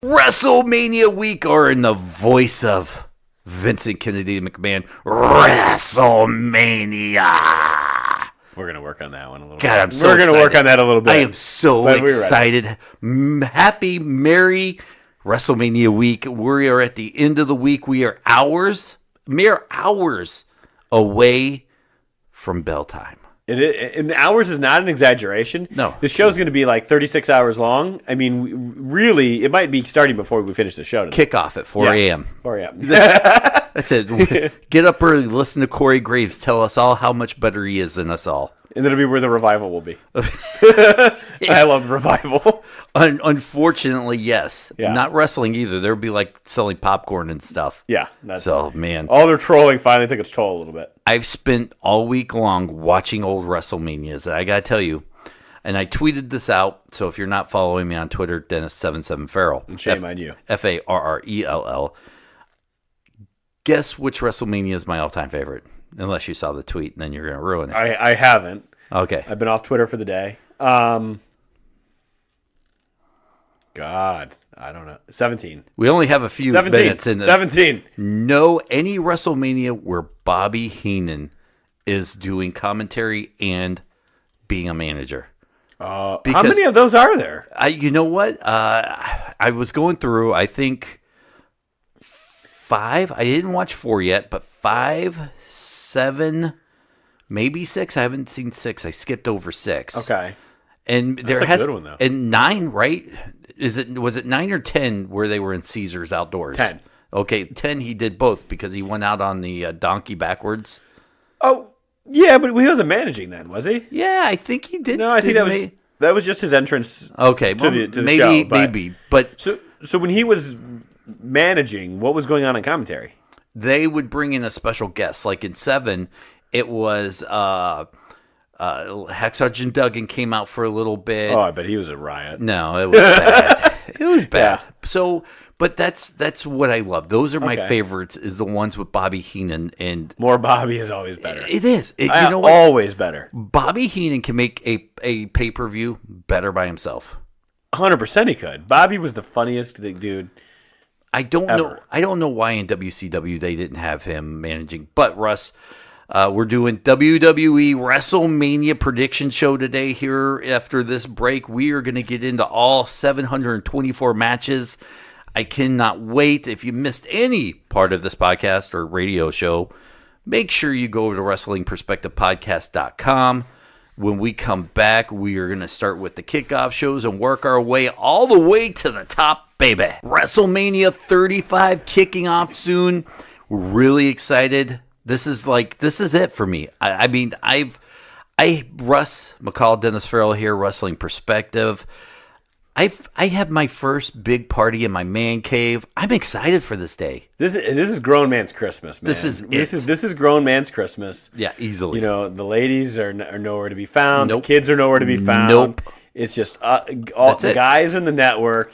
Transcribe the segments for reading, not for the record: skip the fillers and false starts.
WrestleMania week, or in the voice of Vincent Kennedy McMahon, WrestleMania. We're going to work on that one a little God, bit. I'm so We're going to work excited. on that a little bit. I am so excited. Happy, merry WrestleMania week. We are at the end of the week. We are mere hours away from bell time. And hours is not an exaggeration. No. The show's going to be like 36 hours long. I mean, really, it might be starting before we finish the show today. Kickoff at 4 a.m. 4 a.m. That's it. Get up early, listen to Corey Graves tell us all how much better he is than us all. And that'll be where the revival will be. I love the revival. Unfortunately, yes. Yeah. Not wrestling either. There'll be like selling popcorn and stuff. Yeah. So, man. All their trolling finally took its toll a little bit. I've spent all week long watching old WrestleManias. And I got to tell you, and I tweeted this out. So if you're not following me on Twitter, Dennis77Farrell. And shame on you. Farrell. Guess which WrestleMania is my all-time favorite? Unless you saw the tweet, and then you're going to ruin it. I haven't. Okay. I've been off Twitter for the day. God, I don't know. 17. We only have a few 17. minutes in the 17. No, any WrestleMania where Bobby Heenan is doing commentary and being a manager. How many of those are there? You know what? I was going through, I think, 5. I didn't watch 4 yet, but 5, 7, maybe 6. I haven't seen 6. I skipped over 6. Okay. And That's a good one, though. And 9, right? Was it 9 or 10 where they were in Caesars outdoors? 10. Okay, 10 he did both because he went out on the donkey backwards. Oh, yeah, but he wasn't managing then, was he? Yeah, I think he did. No, I think that was just his entrance. Okay, to the maybe, show. maybe. But so when he was managing, what was going on in commentary? They would bring in a special guest. Like in 7, it was Hacksaw Jim Duggan came out for a little bit. Oh, I bet he was a riot. No, it was bad. It was bad. Yeah. So, but that's what I love. Those are my favorites. Is the ones with Bobby Heenan, and more Bobby is always better. It is. You know what? Always better. Bobby Heenan can make a pay-per-view better by himself. 100% he could. Bobby was the funniest dude. I don't know why in WCW they didn't have him managing. But Russ, we're doing WWE WrestleMania prediction show today. Here after this break, we are going to get into all 724 matches. I cannot wait. If you missed any part of this podcast or radio show, make sure you go over to WrestlingPerspectivePodcast.com. When we come back, we are going to start with the kickoff shows and work our way all the way to the top, baby. WrestleMania 35 kicking off soon. We're really excited. This is it for me. I mean, Russ, McCall, Dennis Farrell here, Wrestling Perspective. I have my first big party in my man cave. I'm excited for this day. This is grown man's Christmas, man. This is grown man's Christmas. Yeah, easily. You know, the ladies are nowhere to be found. Nope. The kids are nowhere to be found. Nope. It's just all the guys in the network,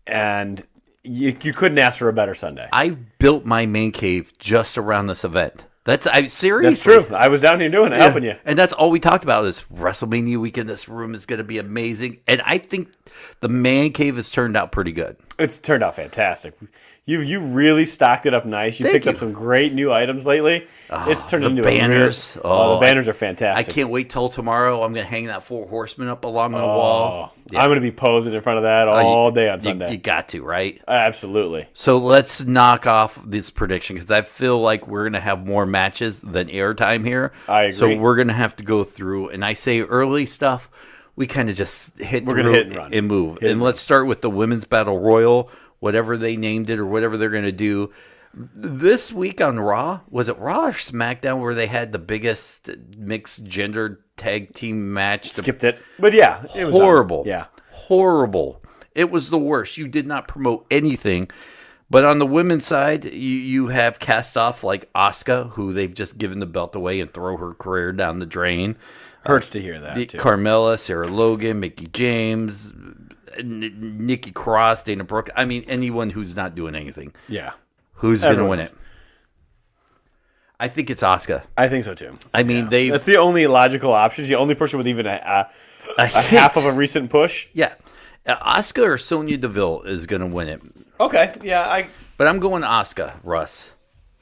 and you couldn't ask for a better Sunday. I built my man cave just around this event. Seriously. That's true. I was down here doing it, helping you. And that's all we talked about is WrestleMania weekend. This room is going to be amazing. And I think the man cave has turned out pretty good. It's turned out fantastic. You really stocked it up nice. You picked up some great new items lately. It's turned into banners. the banners are fantastic. I can't wait till tomorrow. I'm going to hang that 4 Horsemen up along the wall. Yeah. I'm going to be posing in front of that all day on Sunday. You got to, right? Absolutely. So let's knock off this prediction because I feel like we're going to have more matches than airtime here. I agree. So we're going to have to go through. And I say early stuff, we kind of just hit and run. And move. And let's start with the Women's Battle Royal, whatever they named it or whatever they're going to do. This week on Raw, was it Raw or SmackDown where they had the biggest mixed gender tag team match? Skipped it. But yeah, it was horrible. Yeah. Horrible. It was the worst. You did not promote anything. But on the women's side, you have cast off like Asuka, who they've just given the belt away and throw her career down the drain. Hurts to hear that, too. Carmella, Sarah Logan, Mickie James, Nikki Cross, Dana Brooke. I mean, anyone who's not doing anything. Yeah. Who's going to win it? I think it's Asuka. I think so, too. I mean, that's the only logical option. She's the only person with even a half of a recent push. Yeah. Asuka or Sonya Deville is going to win it. Okay, yeah, But I'm going Asuka, Russ.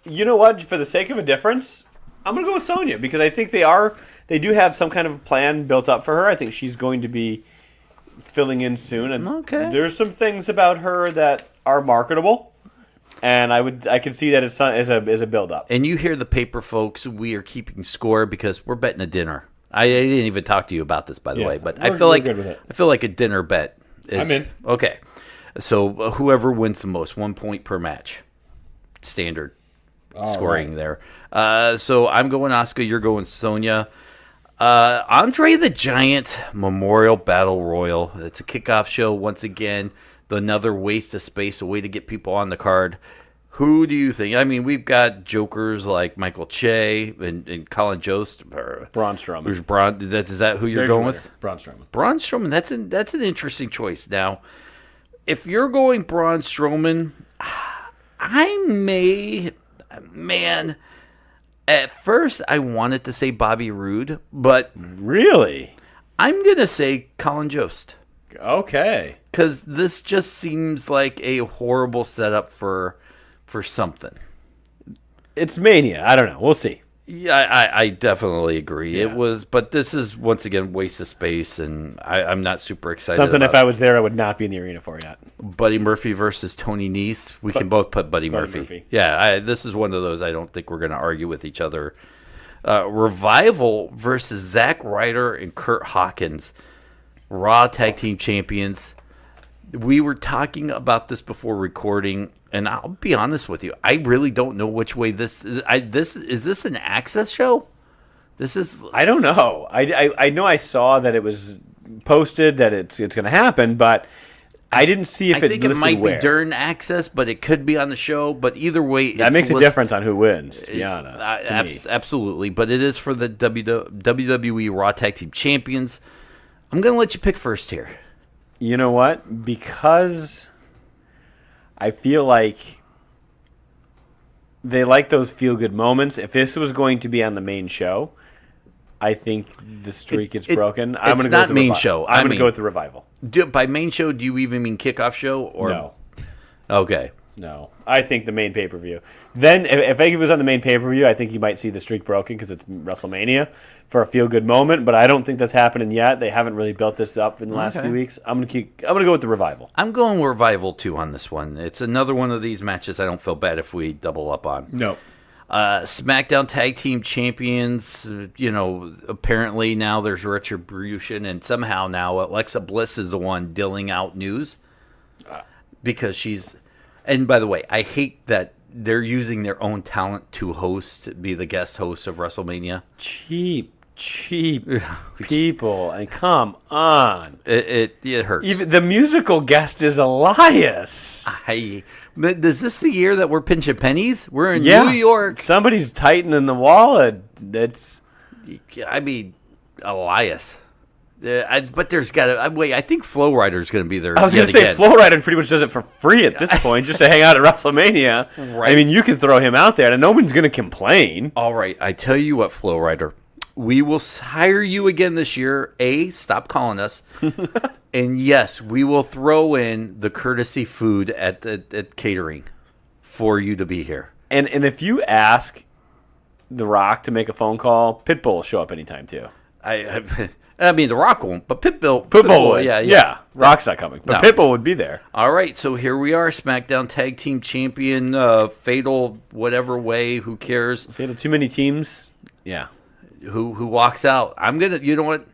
You know what? For the sake of a difference, I'm going to go with Sonya because I think they do have some kind of a plan built up for her. I think she's going to be filling in soon, and there's some things about her that are marketable, and I could see that as a build up. And you hear the paper folks, we are keeping score because we're betting a dinner. I didn't even talk to you about this, by the way, but I feel like a dinner bet. I'm in. Okay, so whoever wins the most, 1 point per match, standard scoring there. So I'm going Asuka, you're going Sonya. Andre the Giant Memorial Battle Royal. It's a kickoff show once again. Another waste of space, a way to get people on the card. Who do you think? I mean, we've got jokers like Michael Che and Colin Jost. Braun Strowman. Is that who you're going with? Braun Strowman. Braun Strowman. That's an interesting choice. Now, if you're going Braun Strowman, man. At first, I wanted to say Bobby Roode, but really, I'm gonna say Colin Jost. Okay, because this just seems like a horrible setup for something. It's Mania. I don't know. We'll see. Yeah, I definitely agree. Yeah. It was, but this is once again waste of space, and I'm not super excited. Something if I was there, I would not be in the arena for yet. Buddy Murphy versus Tony Nese. We can both put Buddy Murphy. Yeah, this is one of those I don't think we're going to argue with each other. Revival versus Zack Ryder and Kurt Hawkins, Raw Tag Team Champions. We were talking about this before recording, and I'll be honest with you, I really don't know which way this is. Is this an Access show? This is. I don't know. I know I saw that it was posted that it's going to happen, but I didn't see if I think it might where. be during Access, but it could be on the show. But either way, that makes a difference on who wins. To be honest, absolutely. But it is for the WWE Raw Tag Team Champions. I'm going to let you pick first here. You know what? Because I feel like they like those feel-good moments. If this was going to be on the main show, I think the streak gets broken. I'm going to go with the main show. I'm going to go with the Revival. By main show, do you even mean kickoff show? Or no. Okay. No. I think the main pay-per-view. Then, if it was on the main pay-per-view, I think you might see the streak broken because it's WrestleMania for a feel-good moment. But I don't think that's happening yet. They haven't really built this up in the last few weeks. I'm gonna go with the Revival. I'm going Revival too on this one. It's another one of these matches I don't feel bad if we double up on. No. SmackDown Tag Team Champions. Apparently now there's retribution, and somehow now Alexa Bliss is the one dealing out news because she's. And by the way, I hate that they're using their own talent to be the guest host of WrestleMania. Cheap people, and come on, it hurts. Even the musical guest is Elias. Is this the year that we're pinching pennies? We're in New York. Somebody's tightening the wallet. Elias. But there's got to wait. I think Flow Rider's going to be there. I was going to say Flow Rider pretty much does it for free at this point, just to hang out at WrestleMania. Right. I mean, you can throw him out there, and no one's going to complain. All right, I tell you what, Flow Rider, we will hire you again this year. Stop calling us, and yes, we will throw in the courtesy food at catering for you to be here. And if you ask The Rock to make a phone call, Pitbull will show up anytime too. I mean, The Rock won't, but Pitbull would. Yeah. Rock's not coming, but Pitbull would be there. All right, so here we are, SmackDown Tag Team Champion, fatal whatever way, who cares? Fatal too many teams. Yeah. Who walks out? You know what?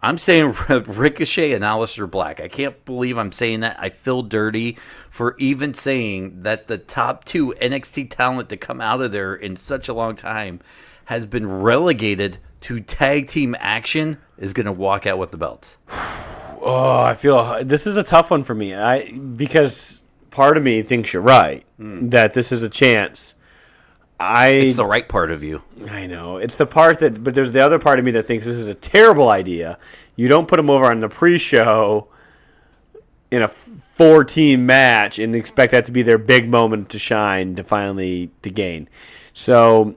I'm saying Ricochet and Aleister Black. I can't believe I'm saying that. I feel dirty for even saying that the top two NXT talent to come out of there in such a long time has been relegated to tag team action is going to walk out with the belts. Oh, I feel this is a tough one for me. Because part of me thinks you're right that this is a chance. It's the right part of you. I know it's the part but there's the other part of me that thinks this is a terrible idea. You don't put them over on the pre-show in a 4-team match and expect that to be their big moment to shine to gain. So.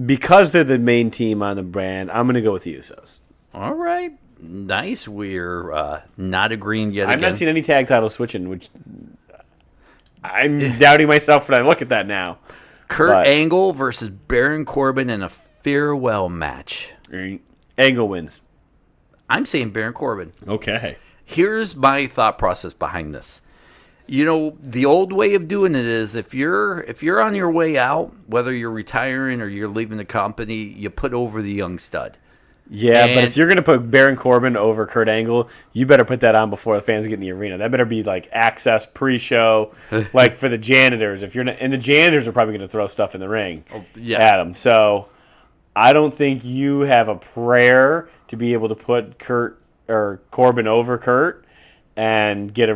Because they're the main team on the brand, I'm going to go with the Usos. All right. Nice. We're not agreeing yet I've again. not seen any tag titles switching, which I'm doubting myself when I look at that now. Kurt Angle versus Baron Corbin in a farewell match. Angle wins. I'm saying Baron Corbin. Okay. Here's my thought process behind this. You know, the old way of doing it is if you're on your way out, whether you're retiring or you're leaving the company, you put over the young stud. Yeah, but if you're going to put Baron Corbin over Kurt Angle, you better put that on before the fans get in the arena. That better be like access pre-show, like for the janitors. If you're not, and the janitors are probably going to throw stuff in the ring at them. So I don't think you have a prayer to be able to put Corbin over Kurt and get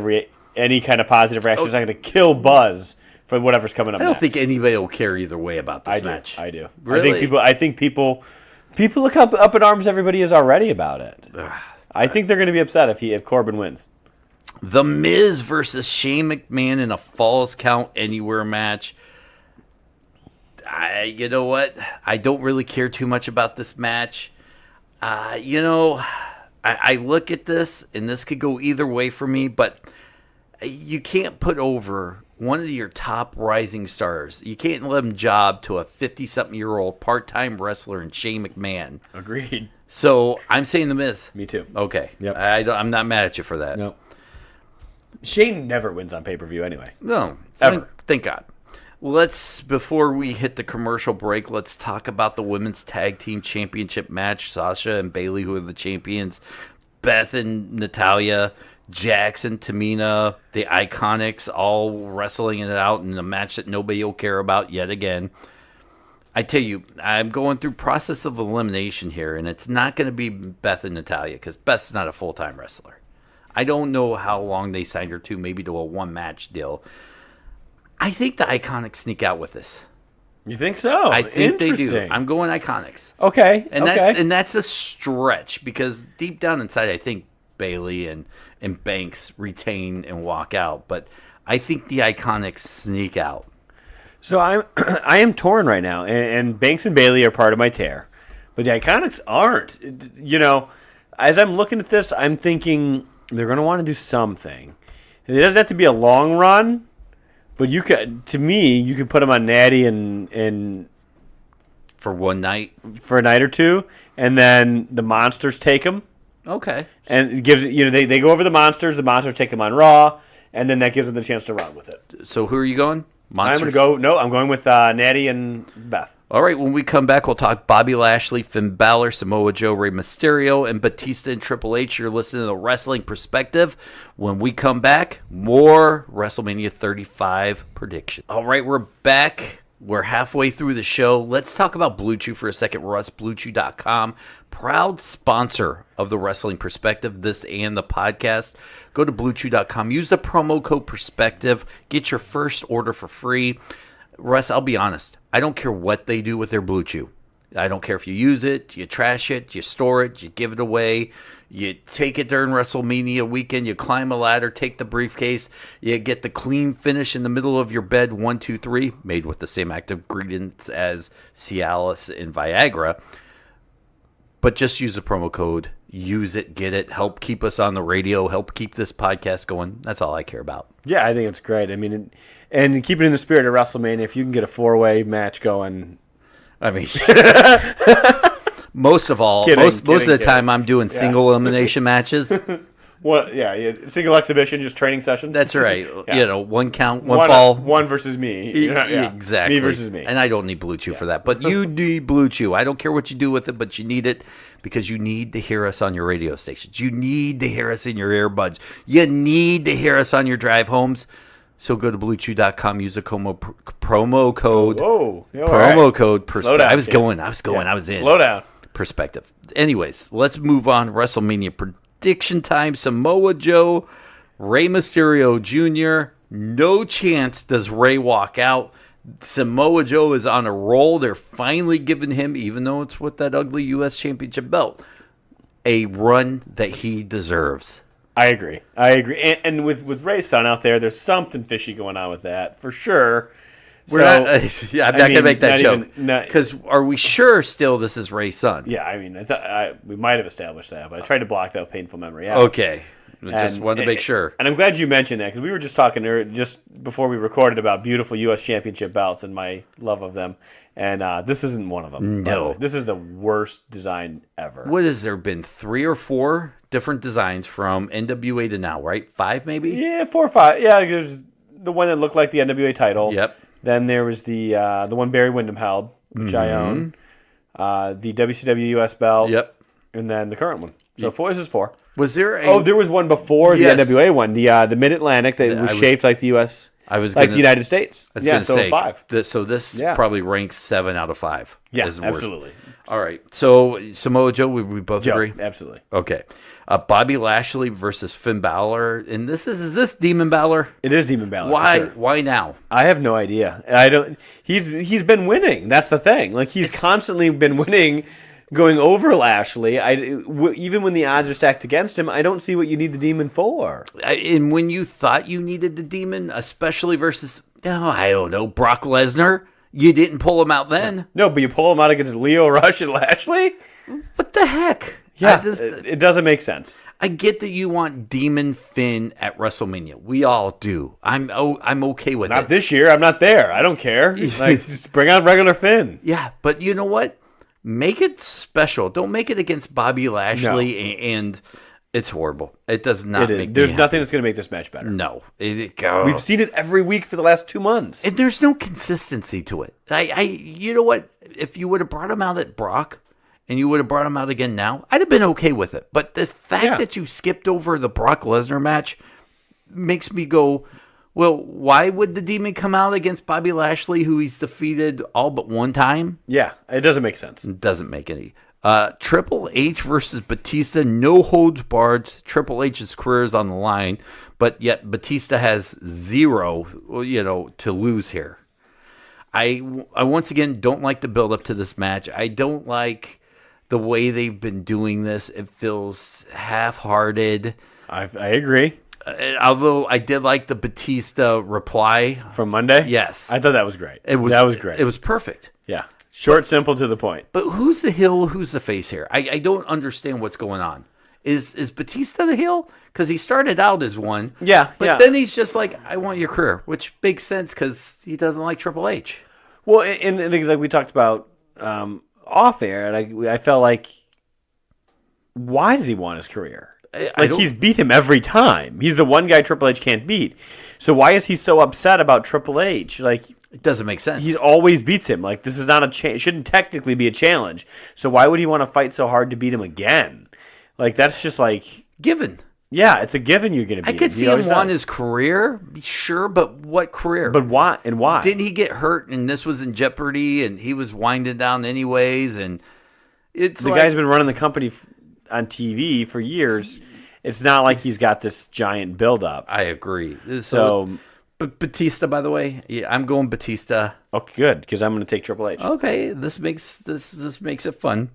any kind of positive reaction. It's not going to kill buzz for whatever's coming up. I don't think anybody will care either way about this match. I do. Really? I think people look up in arms. Everybody is already about it. I think they're going to be upset if Corbin wins. The Miz versus Shane McMahon in a Falls Count Anywhere match. You know what? I don't really care too much about this match. I look at this, and this could go either way for me, but you can't put over one of your top rising stars. You can't let him job to a 50-something-year-old part-time wrestler in Shane McMahon. Agreed. So I'm saying The Miz. Me too. Okay. Yep. I'm not mad at you for that. No. Shane never wins on pay-per-view anyway. No. Ever. Thank God. Before we hit the commercial break, let's talk about the Women's Tag Team Championship match. Sasha and Bayley, who are the champions. Beth and Natalya. Jackson, Tamina, the Iconics, all wrestling it out in a match that nobody will care about yet again. I tell you, I'm going through process of elimination here, and it's not going to be Beth and Natalya because Beth's not a full-time wrestler. I don't know how long they signed her to, maybe to a one-match deal. I think the Iconics sneak out with this. You think so? I think they do. I'm going Iconics. Okay. And that's a stretch because deep down inside, I think Bayley and Banks retain and walk out, but I think the Iconics sneak out. So I am torn right now, and Banks and Bayley are part of my tear, but the Iconics aren't. You know, as I'm looking at this, I'm thinking they're going to want to do something. And it doesn't have to be a long run, but you could put them on Natty and for one night, for a night or two, and then the Monsters take them. Okay. And it gives they go over the Monsters take them on Raw, and then that gives them the chance to run with it. So who are you going? Monsters? I'm going with Natty and Beth. All right, when we come back, we'll talk Bobby Lashley, Finn Balor, Samoa Joe, Rey Mysterio, and Batista and Triple H. You're listening to The Wrestling Perspective. When we come back, more WrestleMania 35 prediction. All right, we're back. We're halfway through the show. Let's talk about Blue Chew for a second. Russ, BlueChew.com, proud sponsor of The Wrestling Perspective, this and the podcast. Go to BlueChew.com. Use the promo code Perspective. Get your first order for free. Russ, I'll be honest. I don't care what they do with their Blue Chew. I don't care if you use it, you trash it, you store it, you give it away, you take it during WrestleMania weekend, you climb a ladder, take the briefcase, you get the clean finish in the middle of your bed, 1, 2, 3, made with the same active ingredients as Cialis and Viagra. But just use the promo code, use it, get it, help keep us on the radio, help keep this podcast going. That's all I care about. Yeah, I think it's great. I mean, and keep it in the spirit of WrestleMania. If you can get a 4-way match going, I mean, most of the time I'm doing single elimination matches. Well, yeah, single exhibition, just training sessions. That's right. Yeah. You know, one count, one fall. One versus me. Exactly. Me versus me. And I don't need Blue Chew for that. But you need Blue Chew. I don't care what you do with it, but you need it because you need to hear us on your radio stations. You need to hear us in your earbuds. You need to hear us on your drive homes. So go to BlueChew.com, use the promo code. I was in. Slow down. Perspective. Anyways, let's move on. WrestleMania prediction time. Samoa Joe, Rey Mysterio Jr. No chance does Rey walk out. Samoa Joe is on a roll. They're finally giving him, even though it's with that ugly U.S. Championship belt, a run that he deserves. I agree. And with Ray's son out there, there's something fishy going on with that, for sure. We're not. Yeah, I'm not gonna make that joke. Because are we sure still this is Ray's son? Yeah, I mean, we might have established that, but I tried to block that painful memory out. Okay. Just wanted to make sure. And I'm glad you mentioned that because we were just talking just before we recorded about beautiful U.S. Championship belts and my love of them. And this isn't one of them. No. This is the worst design ever. What has there been 3 or 4 different designs from NWA to now, right? 5 maybe? Yeah, 4 or 5. Yeah, there's the one that looked like the NWA title. Yep. Then there was the one Barry Windham held, which I own. The WCW US belt. Yep. And then the current one. So this is 4. Was there there was one before the NWA one, the Mid-Atlantic that was shaped like the US, the United States. I was going to say 5. So this probably ranks 7 out of 5. Yeah, absolutely. All right. So Samoa Joe, we both agree? Absolutely. Okay. Bobby Lashley versus Finn Balor, and is this Demon Balor? It is Demon Balor. Why? For sure. Why now? I have no idea. I don't. He's been winning. That's the thing. Like he's constantly been winning, going over Lashley. Even when the odds are stacked against him, I don't see what you need the Demon for. And when you thought you needed the Demon, especially versus, I don't know, Brock Lesnar, you didn't pull him out then. No, but you pull him out against Leo Rush and Lashley. What the heck? Yeah, it doesn't make sense. I get that you want Demon Finn at WrestleMania. We all do. I'm okay with it. Not this year. I'm not there. I don't care. Like, just bring out regular Finn. Yeah, but you know what? Make it special. Don't make it against Bobby Lashley, and it's horrible. It does not make There's nothing that's going to make this match better. No. We've seen it every week for the last 2 months. And there's no consistency to it. You know what? If you would have brought him out at Brock, and you would have brought him out again now, I'd have been okay with it. But the fact that you skipped over the Brock Lesnar match makes me go, well, why would the Demon come out against Bobby Lashley, who he's defeated all but one time? Yeah, it doesn't make sense. It doesn't make any. Triple H versus Batista, no holds barred. Triple H's career is on the line, but yet Batista has 0, to lose here. I once again don't like the build up to this match. I don't like the way they've been doing this. It feels half-hearted. I agree. Although I did like the Batista reply from Monday. Yes, I thought that was great. That was great. It was perfect. Yeah, short, simple, to the point. But who's the heel? Who's the face here? I don't understand what's going on. Is Batista the heel? Because he started out as one. Yeah, but then he's just like, I want your career, which makes sense because he doesn't like Triple H. Well, and like we talked about off air, and I felt like, why does he want his career? He's beat him every time. He's the one guy Triple H can't beat. So why is he so upset about Triple H? Like, it doesn't make sense. He always beats him. Like, this is not it shouldn't technically be a challenge. So why would he want to fight so hard to beat him again? Like, that's just like given. Yeah, it's a given you're going to beat him. I could see him want his career, sure, but what career? But why? And why? Didn't he get hurt and this was in jeopardy and he was winding down anyways? And it's the guy's been running the company on TV for years. It's not like he's got this giant buildup. I agree. So but Batista, by the way, yeah, I'm going Batista. Okay, good, because I'm going to take Triple H. Okay, this makes it fun.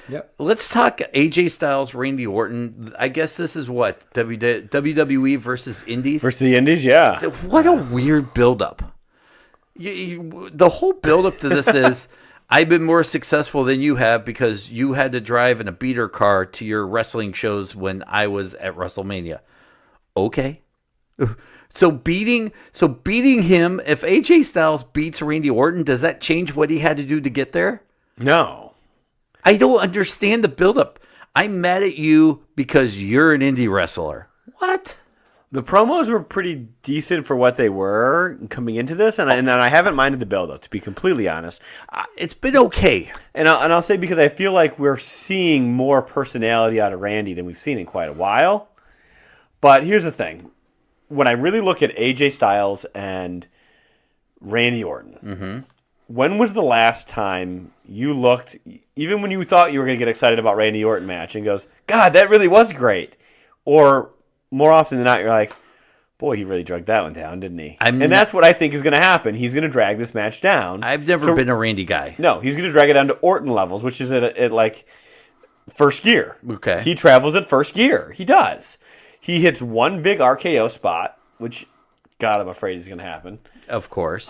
Yep. Let's talk AJ Styles, Randy Orton. I guess this is what WWE versus Indies. Versus the Indies, yeah. What a weird buildup. The whole buildup to this is, I've been more successful than you have because you had to drive in a beater car to your wrestling shows when I was at WrestleMania. Okay. So beating him, if AJ Styles beats Randy Orton, does that change what he had to do to get there? No. I don't understand the buildup. I'm mad at you because you're an indie wrestler. What? The promos were pretty decent for what they were coming into this, and I haven't minded the build-up, to be completely honest. It's been okay. And I'll say because I feel like we're seeing more personality out of Randy than we've seen in quite a while. But here's the thing. When I really look at AJ Styles and Randy Orton, when was the last time you looked, even when you thought you were going to get excited about Randy Orton match, and goes, God, that really was great? Or more often than not, you're like, boy, he really dragged that one down, didn't he? And that's what I think is going to happen. He's going to drag this match down. I've never been a Randy guy. No, he's going to drag it down to Orton levels, which is at like first gear. Okay. He travels at first gear. He does. He hits one big RKO spot, which, God, I'm afraid is going to happen. Of course.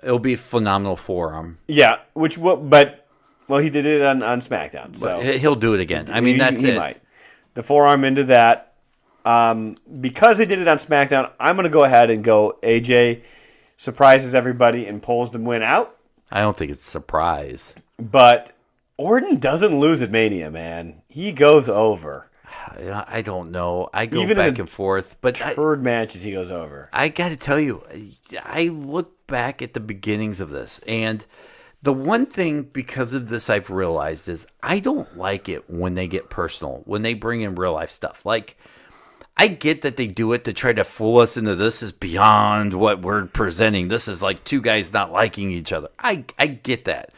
It'll be a phenomenal forearm. Yeah, he did it on SmackDown. So but he'll do it again. I mean, he might. The forearm into that. Because they did it on SmackDown, I'm going to go ahead and go AJ surprises everybody and pulls the win out. I don't think it's a surprise. But Orton doesn't lose at Mania, man. He goes over. I don't know. I go even back and forth. But third matches, he goes over. I got to tell you, I look back at the beginnings of this, and the one thing because of this I've realized is I don't like it when they get personal, when they bring in real life stuff. Like, I get that they do it to try to fool us into this is beyond what we're presenting. This is like two guys not liking each other. I get that.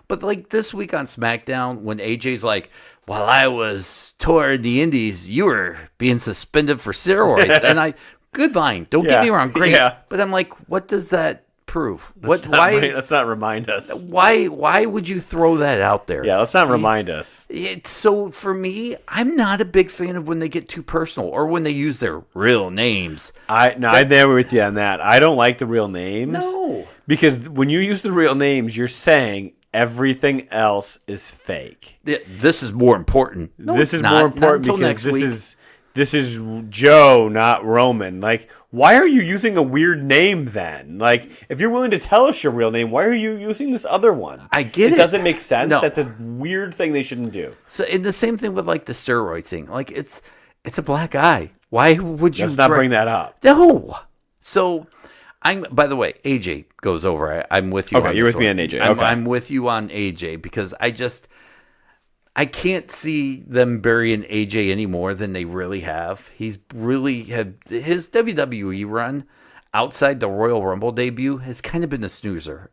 But like this week on SmackDown, when AJ's like, while I was touring the Indies, you were being suspended for steroids. And good line. Don't get me wrong. Great. Yeah. But I'm like, what does that prove? Let's not remind us. Why would you throw that out there? Yeah, let's not remind us. So for me, I'm not a big fan of when they get too personal or when they use their real names. I'm there with you on that. I don't like the real names. No. Because when you use the real names, you're saying everything else is fake. This is more important. No, this is more important because this is Joe, not Roman. Like, why are you using a weird name then? Like, if you're willing to tell us your real name, why are you using this other one? I get it. It doesn't make sense. No. That's a weird thing they shouldn't do. So, and the same thing with like the steroid thing. Like, it's a black guy. Why would you? Let's not bring that up. No. So, by the way, AJ goes over. I'm with you. Okay, you're with me on AJ. I'm with you on AJ because I can't see them burying AJ any more than they really have. He's really had his WWE run outside the Royal Rumble debut has kind of been a snoozer.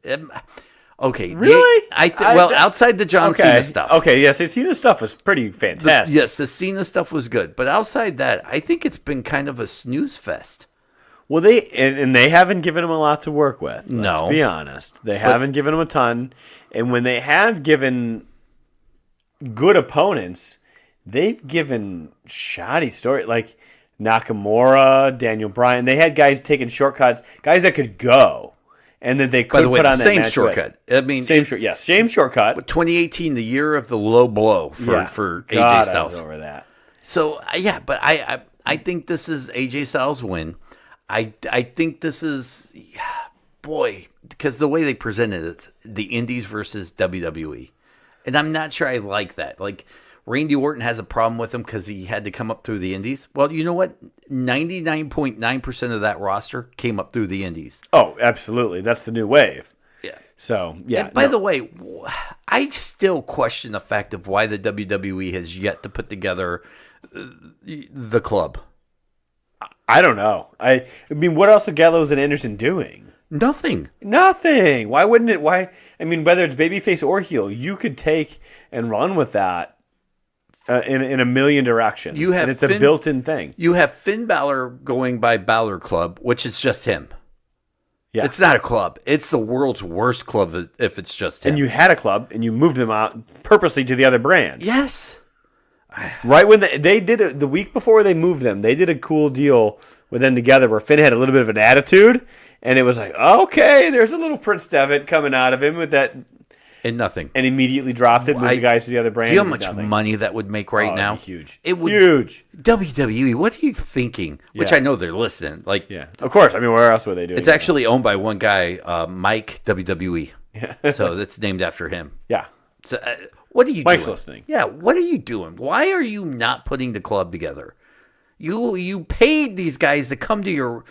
Okay, really? Outside the John Cena stuff. Okay, yes, the Cena stuff was pretty fantastic. The Cena stuff was good, but outside that, I think it's been kind of a snooze fest. Well, they haven't given him a lot to work with. Let's be honest. They haven't given him a ton, and when they have given good opponents, they've given shoddy story like Nakamura, Daniel Bryan. They had guys taking shortcuts, guys that could go, and that they could put on that same match shortcut. With. I mean, same shortcut. But 2018, the year of the low blow for AJ Styles. I was over that. So but I think this is AJ Styles' win. I think this is because the way they presented it, the Indies versus WWE. And I'm not sure I like that. Like, Randy Orton has a problem with him because he had to come up through the Indies. Well, you know what? 99.9% of that roster came up through the Indies. Oh, absolutely. That's the new wave. Yeah. So, yeah. And by the way, I still question the fact of why the WWE has yet to put together the club. I don't know. I mean, what else are Gallows and Anderson doing? Nothing. Why wouldn't it? I mean, whether it's babyface or heel, you could take and run with that in a million directions. And it's a built-in thing. You have Finn Balor going by Balor Club, which is just him. Yeah. It's not a club. It's the world's worst club if it's just him. And you had a club, and you moved them out purposely to the other brand. Yes. Right when they did it, the week before they moved them, they did a cool deal with them together where Finn had a little bit of an attitude. And it was like, okay, there's a little Prince Devitt coming out of him with that. And nothing. And immediately dropped it, moved the guys to the other brand. Do you know how much money that would make right now? Huge. It would. Huge. WWE, what are you thinking? Which I know they're listening. Like, yeah, of course. I mean, where else would they do it? It's actually owned by one guy, Mike WWE. Yeah. So that's named after him. Yeah. So what are you Mike's doing? listening. Yeah, what are you doing? Why are you not putting the club together? You paid these guys to come to your...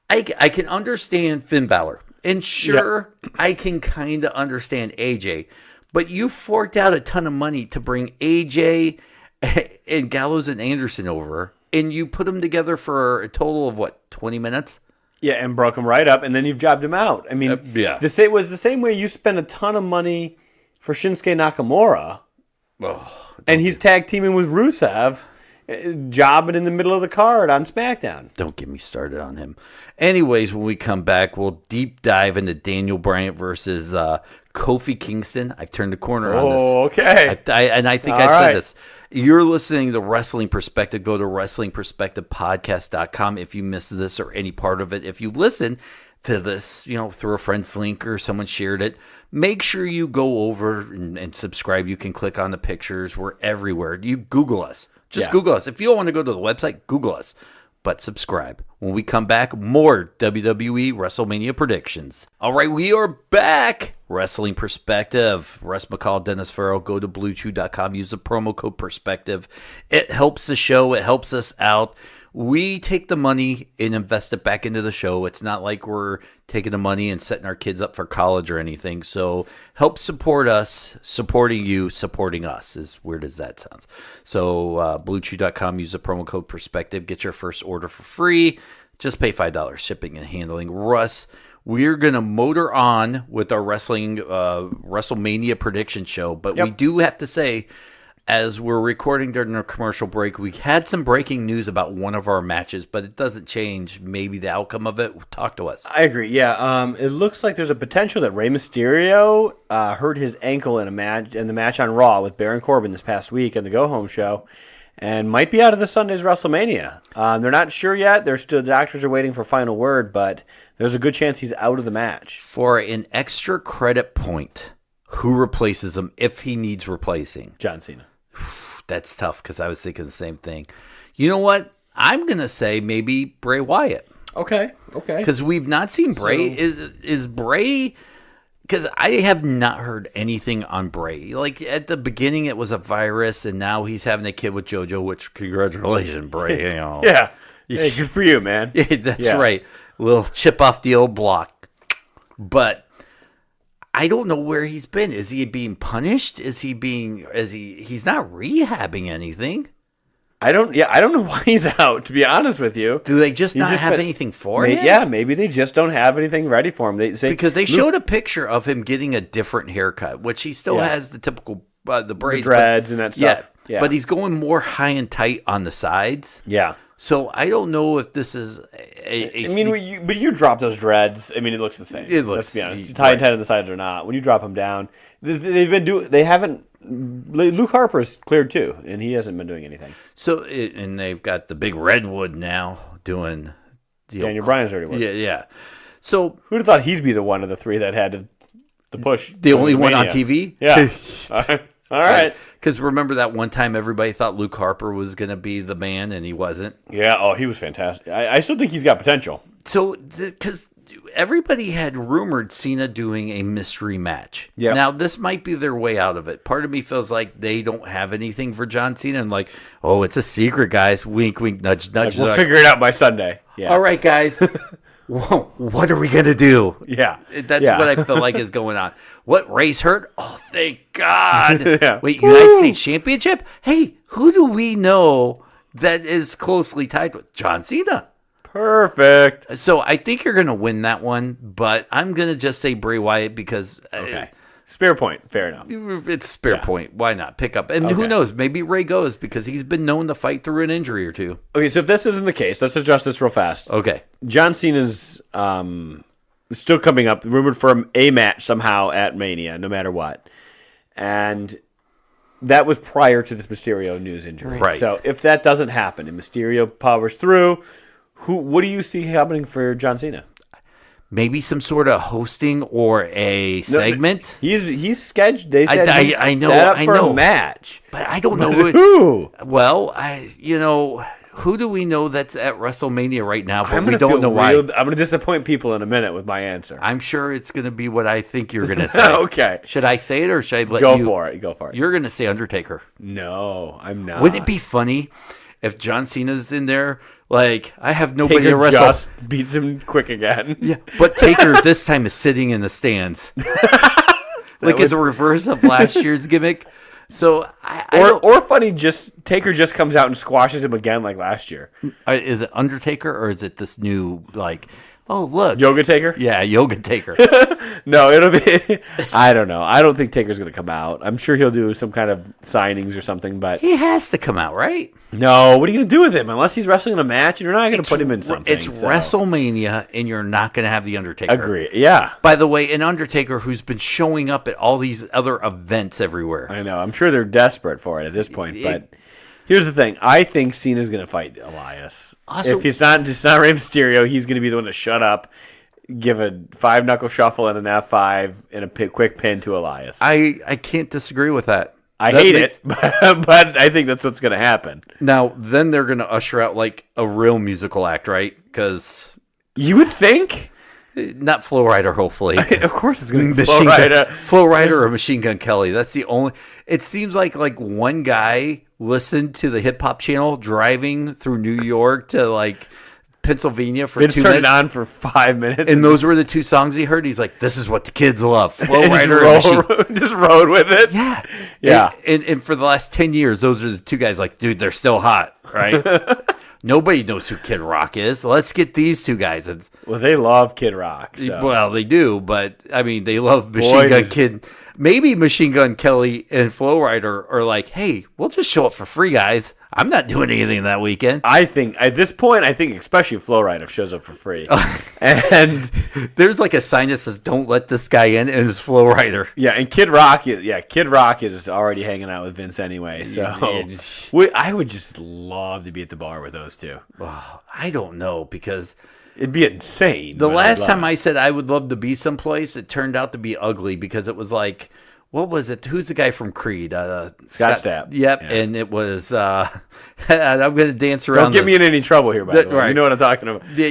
I can understand Finn Balor. And sure, I can kind of understand AJ. But you forked out a ton of money to bring AJ and Gallows and Anderson over. And you put them together for a total of, 20 minutes? Yeah, and broke them right up. And then you've jobbed them out. I mean, it was the same way you spent a ton of money for Shinsuke Nakamura. And he's tag teaming with Rusev. jobbing in the middle of the card on SmackDown. Don't get me started on him. Anyways, when we come back, we'll deep dive into Daniel Bryan versus Kofi Kingston. I've turned the corner on this. Oh, okay. I think I've said this. You're listening to Wrestling Perspective. Go to WrestlingPerspectivePodcast.com if you missed this or any part of it. If you listen to this, through a friend's link or someone shared it, make sure you go over and subscribe. You can click on the pictures. We're everywhere. You Google us. Just Google us. If you don't want to go to the website, Google us. But subscribe. When we come back, more WWE WrestleMania predictions. All right, we are back. Wrestling Perspective. Russ, McCall, Dennis Farrell. Go to BlueChew.com. Use the promo code Perspective. It helps the show. It helps us out. We take the money and invest it back into the show. It's not like we're taking the money and setting our kids up for college or anything. So help support us, supporting you, supporting us. As weird as that sounds. So BlueChew.com, use the promo code Perspective. Get your first order for free. Just pay $5 shipping and handling. Russ, we're going to motor on with our WrestleMania prediction show. But we do have to say, as we're recording during our commercial break, we had some breaking news about one of our matches, but it doesn't change maybe the outcome of it. Talk to us. I agree. Yeah, it looks like there's a potential that Rey Mysterio hurt his ankle in the match on Raw with Baron Corbin this past week in the Go Home show, and might be out of this Sunday's WrestleMania. They're not sure yet. The doctors are waiting for final word, but there's a good chance he's out of the match. For an extra credit point, who replaces him if he needs replacing? John Cena. That's tough because I was thinking the same thing. You know what? I'm going to say maybe Bray Wyatt. Okay. Because we've not seen Bray. Is Bray... Because I have not heard anything on Bray. Like, at the beginning, it was a virus, and now he's having a kid with JoJo, which, congratulations, Bray. Yeah. Hey, good for you, man. Yeah, that's right. A little chip off the old block. But I don't know where he's been. Is he being punished? He's not rehabbing anything. I don't know why he's out, to be honest with you. Do they just not have anything for him? Yeah, maybe they just don't have anything ready for him. Because they showed a picture of him getting a different haircut, which he still has the typical the braids, the dreads and that stuff. Yeah, but he's going more high and tight on the sides. Yeah. So I don't know if this is but you drop those dreads. I mean, it looks the same. Let's be honest. It's high and tight on the sides or not. When you drop them down, they haven't. Luke Harper's cleared too, and he hasn't been doing anything. So and they've got the big redwood now doing. Daniel Bryan's already working. Yeah. So who'd have thought he'd be the one of the three that had to push? The only one on TV. Yeah. All right. Because remember that one time everybody thought Luke Harper was going to be the man, and he wasn't. Yeah. Oh, he was fantastic. I still think he's got potential. So because everybody had rumored Cena doing a mystery match. Yeah. Now, this might be their way out of it. Part of me feels like they don't have anything for John Cena. And like, oh, it's a secret, guys. Wink, wink, nudge, nudge. We'll figure it out by Sunday. Yeah. All right, guys. Whoa, what are we going to do? Yeah. That's what I feel like is going on. What, Ray's hurt? Oh, thank God. Yeah. Wait, United States Championship? Hey, who do we know that is closely tied with John Cena? Perfect. So I think you're going to win that one, but I'm going to just say Bray Wyatt because... Okay. Spare point. Fair enough. It's spare point. Why not? Pick up. And who knows? Maybe Ray goes because he's been known to fight through an injury or two. Okay, so if this isn't the case, let's adjust this real fast. Okay. John Cena's still coming up, rumored for a match somehow at Mania, no matter what. And that was prior to this Mysterio news injury. Right. So if that doesn't happen and Mysterio powers through, what do you see happening for John Cena? Maybe some sort of hosting or a segment. He's scheduled. They said he's I know, set up for a match, but I don't know who. Well, who do we know that's at WrestleMania right now? But we don't know why. I'm going to disappoint people in a minute with my answer. I'm sure it's going to be what I think you're going to say. Okay. Should I say it or should I let you? Go for it. You're going to say Undertaker. No, I'm not. Wouldn't it be funny if John Cena's in there? Like, I have nobody to wrestle. Just beats him quick again. Yeah, but Taker this time is sitting in the stands. It's a reverse of last year's gimmick. So, or funny, just Taker just comes out and squashes him again like last year. Is it Undertaker or is it this new, Oh, look. Yoga Taker? Yeah, Yoga Taker. No, it'll be... I don't know. I don't think Taker's going to come out. I'm sure he'll do some kind of signings or something, but... He has to come out, right? No, what are you going to do with him? Unless he's wrestling in a match, you're not going to put him in something. It's WrestleMania, and you're not going to have The Undertaker. Agree, yeah. By the way, an Undertaker who's been showing up at all these other events everywhere. I know. I'm sure they're desperate for it at this point, but... Here's the thing. I think Cena's going to fight Elias. Also, if it's not Rey Mysterio, he's going to be the one to shut up, give a 5-knuckle shuffle and an F5 and a quick pin to Elias. I can't disagree with that. I hate it, but I think that's what's going to happen. Now, then they're going to usher out like a real musical act, right? Because you would think. Not Flow Rider, hopefully. Of course it's going to be Flow Rider. Flow Rider or Machine Gun Kelly. That's the only... It seems like one guy listened to the hip-hop channel driving through New York to, like, Pennsylvania for 2 minutes. Turned it on for 5 minutes. And those were the 2 songs he heard. He's like, this is what the kids love. Flow Rider and just rode with it. Yeah. Yeah. And for the last 10 years, those are the 2 guys like, dude, they're still hot, right? Nobody knows who Kid Rock is. Let's get these 2 guys. Well, they love Kid Rock. So. Well, they do, but I mean, they love Machine Gun Kid. Maybe Machine Gun Kelly and Flow Rider are like, hey, we'll just show up for free, guys. I'm not doing anything that weekend. I think at this point, especially Flow Rider shows up for free. And there's like a sign that says, don't let this guy in, and it's Flow Rider. Yeah, and Kid Rock is already hanging out with Vince anyway. So I would just love to be at the bar with those 2. I don't know, because... It'd be insane. The last time I said I would love to be someplace, it turned out to be ugly, because it was like, what was it? Who's the guy from Creed? Scott Stapp. Yep, yeah. And it was, I'm going to dance around. Don't get me in any trouble here, by the way. Right. You know what I'm talking about. Yeah,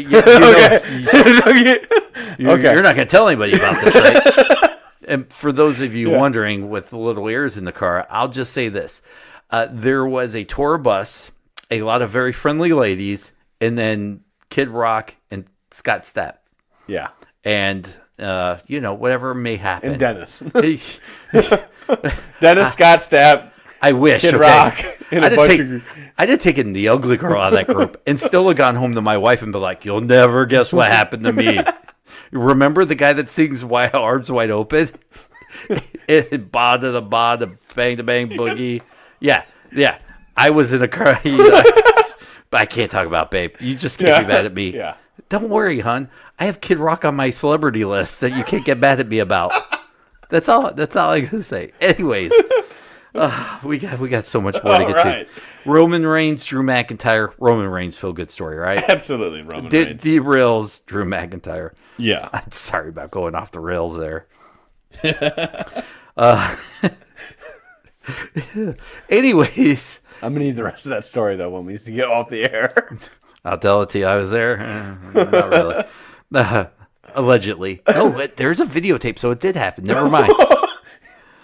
You're not going to tell anybody about this, right? And for those of you wondering, with the little ears in the car, I'll just say this. There was a tour bus, a lot of very friendly ladies, and then Kid Rock and Scott Stapp. Yeah. And, whatever may happen. And Dennis. Dennis, Scott Stapp. I wish. Kid Rock. And I'd have taken the ugly girl out of that group and still have gone home to my wife and be like, you'll never guess what happened to me. Remember the guy that sings Arms Wide Open? Ba to the ba, the bang to bang boogie. Yeah. I was in a car. I can't talk about Babe. You just can't be mad at me. Yeah. Don't worry, hon. I have Kid Rock on my celebrity list that you can't get mad at me about. That's all I can say. Anyways, we got so much more to get to. Roman Reigns, Drew McIntyre. Roman Reigns, feel good story, right? Absolutely, Roman Reigns. Derails Drew McIntyre. Yeah. I'm sorry about going off the rails there. Anyways. I'm going to need the rest of that story, though, when we get off the air. I'll tell it to you. I was there. Not really. Allegedly. No, there's a videotape, so it did happen. Never mind.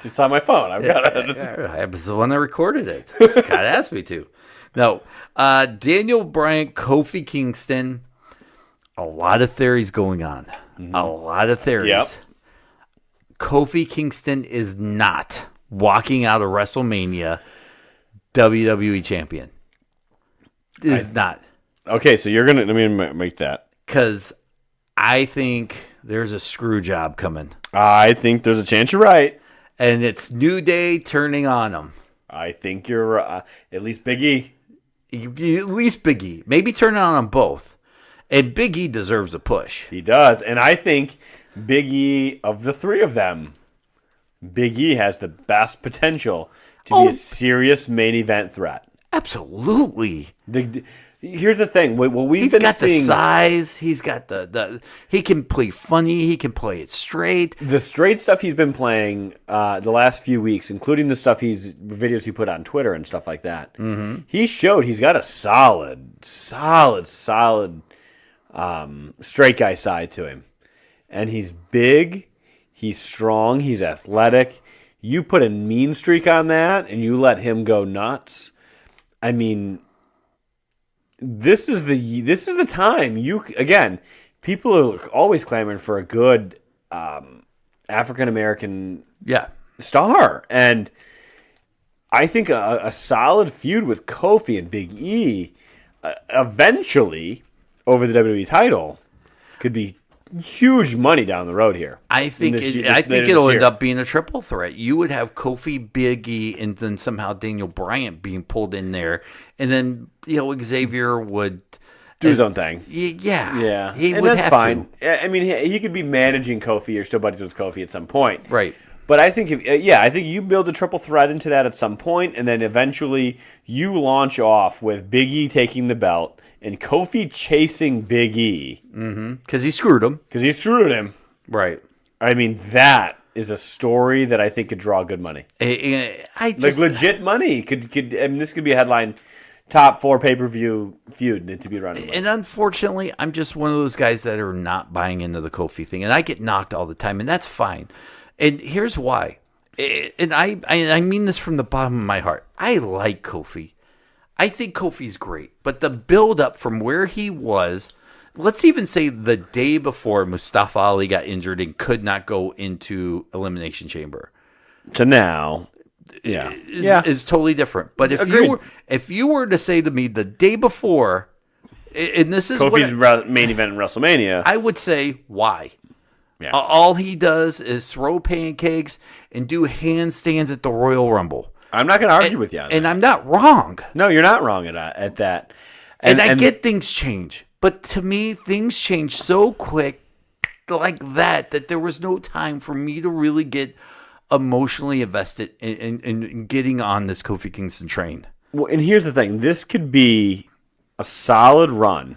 It's on my phone. I've got it. I was the one that recorded it. Scott asked me to. No. Daniel Bryan, Kofi Kingston. A lot of theories going on. Mm-hmm. A lot of theories. Yep. Kofi Kingston is not walking out of WrestleMania WWE champion. Is not. Okay, so you're going to... Let me make that. Because I think there's a screw job coming. I think there's a chance you're right. And it's New Day turning on him. I think you're... at least Big E. At least Big E. Maybe turning on them both. And Big E deserves a push. He does. And I think Big E, of the 3 of them, Big E has the best potential to be a serious main event threat. Absolutely. Here's the thing. What we've been seeing... He's got the size. He's got the... He can play funny. He can play it straight. The straight stuff he's been playing the last few weeks, including the videos he put on Twitter and stuff like that, he showed he's got a solid straight guy side to him. And he's big. He's strong. He's athletic. You put a mean streak on that and you let him go nuts. I mean... This is the time. People are always clamoring for a good African American star, and I think a solid feud with Kofi and Big E eventually over the WWE title could be huge money down the road here. I think it'll end up being a triple threat. You would have Kofi, Big E, and then somehow Daniel Bryan being pulled in there, and then Xavier would do his own thing. Yeah. And that's fine. I mean, he could be managing Kofi or still buddies with Kofi at some point, right? But I think I think you build a triple threat into that at some point, and then eventually you launch off with Big E taking the belt and Kofi chasing Big E. Because he screwed him. Right. I mean, that is a story that I think could draw good money. Legit money. This could be a headline top 4 pay-per-view feud to be running with. And unfortunately, I'm just one of those guys that are not buying into the Kofi thing. And I get knocked all the time, and that's fine. And here's why. And I mean this from the bottom of my heart. I like Kofi. I think Kofi's great, but the build-up from where he was, let's even say the day before Mustafa Ali got injured and could not go into Elimination Chamber, to now, is totally different. But if you were to say to me the day before, and this is Kofi's main event in WrestleMania, I would say why. Yeah. All he does is throw pancakes and do handstands at the Royal Rumble. I'm not going to argue with you on that. And I'm not wrong. No, you're not wrong at that. And I get things change. But to me, things change so quick like that there was no time for me to really get emotionally invested in getting on this Kofi Kingston train. Well, and here's the thing. This could be a solid run.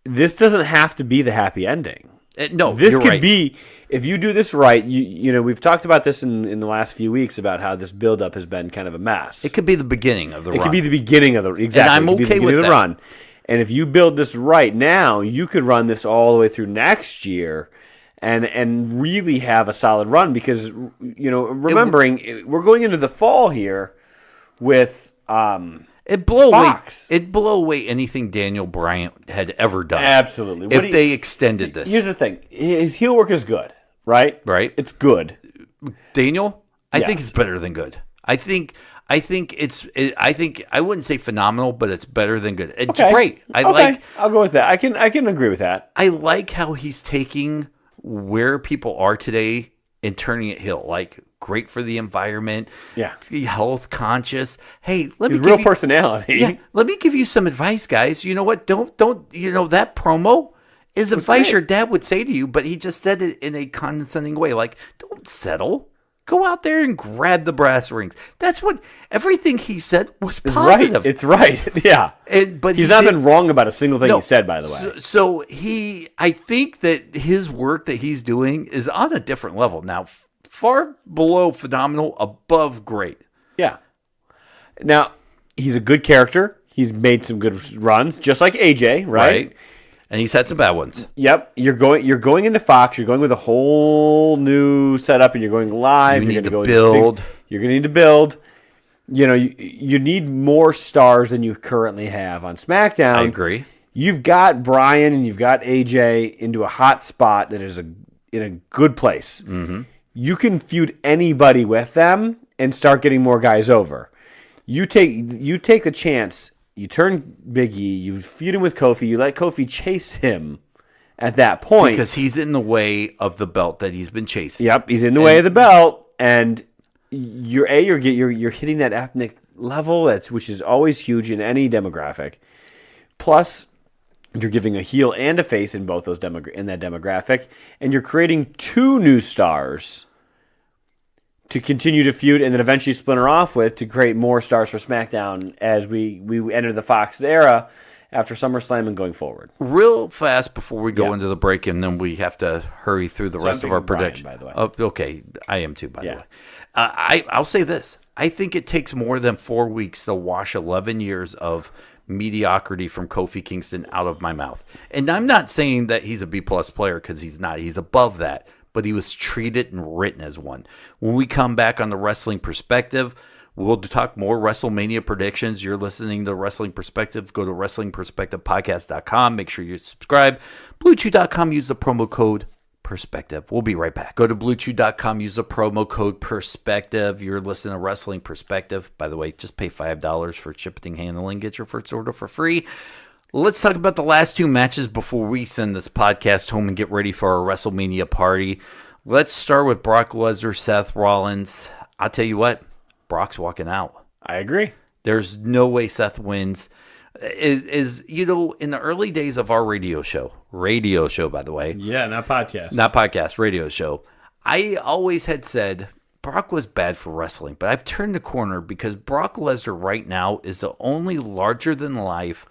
This doesn't have to be the happy ending. No, this you're could right. be, if you do this right, we've talked about this in the last few weeks about how this buildup has been kind of a mess. It could be the beginning of the run. It could be the beginning of the exactly. And I'm okay with that. Run. And if you build this right now, you could run this all the way through next year, and really have a solid run because remembering we're going into the fall here with It'd blow Fox. It'd blow away anything Daniel Bryan had ever done. Absolutely. If they extended this. Here's the thing. His heel work is good, right? Right. It's good. Daniel, I Yes. think it's better than good. I think I wouldn't say phenomenal, but it's better than good. It's great. I'll go with that. I can agree with that. I like how he's taking where people are today and turning it heel. Like, great for the environment. Yeah. Health conscious. Hey, let His me real give you, personality. Yeah, let me give you some advice, guys. You know what? Don't that promo is advice great. your dad would say to you, but he just said it in a condescending way. Like, don't settle. Go out there and grab the brass rings. That's what everything he said was positive. Right. It's right. Yeah. But he's not been wrong about a single thing he said, by the way. So I think that his work that he's doing is on a different level now. Far below phenomenal, above great. Yeah. Now, he's a good character. He's made some good runs, just like AJ, right? And he's had some bad ones. Yep. You're going into Fox. You're going with a whole new setup, and you're going live. You're going to build. You're going to need to build. You need more stars than you currently have on SmackDown. I agree. You've got Brian and you've got AJ into a hot spot that is in a good place. Mm-hmm. You can feud anybody with them and start getting more guys over. You take the chance. You turn Big E. You feud him with Kofi. You let Kofi chase him at that point because he's in the way of the belt that he's been chasing. Yep, he's in the way of the belt, and you're hitting that ethnic level, which is always huge in any demographic. Plus, you're giving a heel and a face in both those in that demographic, and you're creating 2 new stars to continue to feud and then eventually splinter off with to create more stars for SmackDown as we enter the Fox era after SummerSlam and going forward. Real fast before we go into the break, and then we have to hurry through the rest of our prediction. By the way. Okay, I am too, by the way. I'll say this. I think it takes more than 4 weeks to wash 11 years of mediocrity from Kofi Kingston out of my mouth. And I'm not saying that he's a B-plus player because he's not. He's above that. But he was treated and written as one. When we come back on the Wrestling Perspective, we'll talk more WrestleMania predictions. You're listening to Wrestling Perspective. Go to WrestlingPerspectivePodcast.com. Make sure you subscribe. BlueChew.com. Use the promo code Perspective. We'll be right back. Go to BlueChew.com. Use the promo code Perspective. You're listening to Wrestling Perspective. By the way, just pay $5 for shipping and handling. Get your first order for free. Let's talk about the last two matches before we send this podcast home and get ready for our WrestleMania party. Let's start with Brock Lesnar, Seth Rollins. I'll tell you what, Brock's walking out. I agree. There's no way Seth wins. Is in the early days of our radio show, by the way. Yeah, not podcast. Not podcast, radio show. I always had said Brock was bad for wrestling, but I've turned the corner because Brock Lesnar right now is the only larger-than-life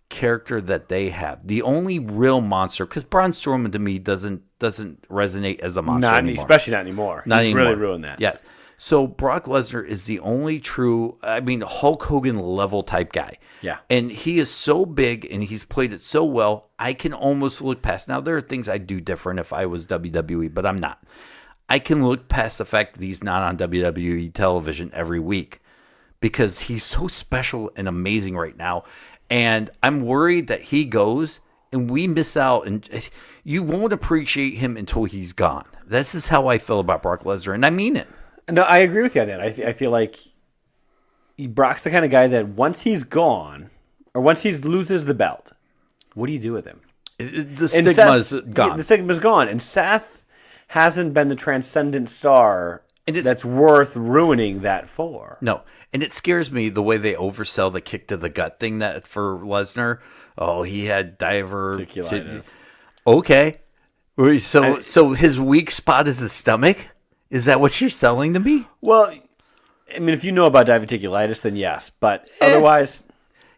character that they have. The only real monster, because Braun Strowman to me doesn't resonate as a monster anymore. Especially not anymore. He's really ruined that. Yeah. So Brock Lesnar is the only true, Hulk Hogan level type guy. Yeah. And he is so big and he's played it so well, I can almost look past. Now, there are things I'd do different if I was WWE, but I'm not. I can look past the fact that he's not on WWE television every week because he's so special and amazing right now. And I'm worried that he goes and we miss out, and you won't appreciate him until he's gone. This is how I feel about Brock Lesnar, and I mean it. No, I agree with you on that. I feel like Brock's the kind of guy that once he's gone, or once he loses the belt, what do you do with him? The stigma's gone. The stigma's gone. And Seth hasn't been the transcendent star that's worth ruining that for. No. And it scares me the way they oversell the kick to the gut thing that for Lesnar. Oh, he had diverticulitis. Okay. So his weak spot is his stomach? Is that what you're selling to me? Well, I mean, if you know about diverticulitis, then yes. But otherwise,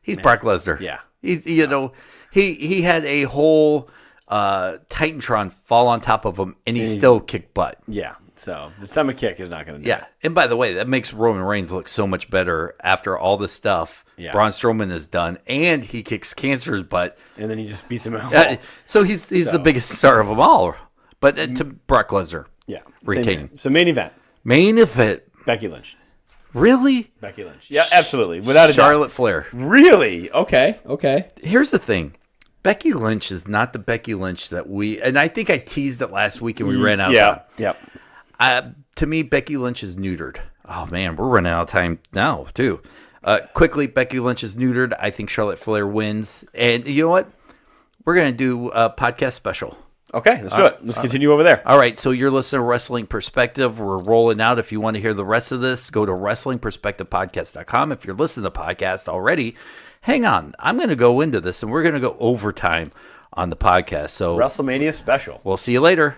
he's Brock Lesnar. Yeah. He's he had a whole Titantron fall on top of him, and he still kicked butt. Yeah. So the stomach kick is not going to do it. And by the way, that makes Roman Reigns look so much better after all the stuff Braun Strowman has done, and he kicks cancer's butt. And then he just beats him out. So he's the biggest star of them all. But to Brock Lesnar. Yeah. Retaining. So main event. Becky Lynch. Really? Becky Lynch. Yeah, absolutely. Without a doubt. Charlotte Flair. Really? Okay. Here's the thing. Becky Lynch is not the Becky Lynch that and I think I teased it last week and we ran out of time. Yep. To me, Becky Lynch is neutered. Oh, man, we're running out of time now, too. Quickly, Becky Lynch is neutered. I think Charlotte Flair wins. And you know what? We're going to do a podcast special. Okay, let's do it. Let's continue over there. All right, so you're listening to Wrestling Perspective. We're rolling out. If you want to hear the rest of this, go to WrestlingPerspectivePodcast.com. If you're listening to the podcast already, hang on. I'm going to go into this, and we're going to go overtime on the podcast. So WrestleMania special. We'll see you later.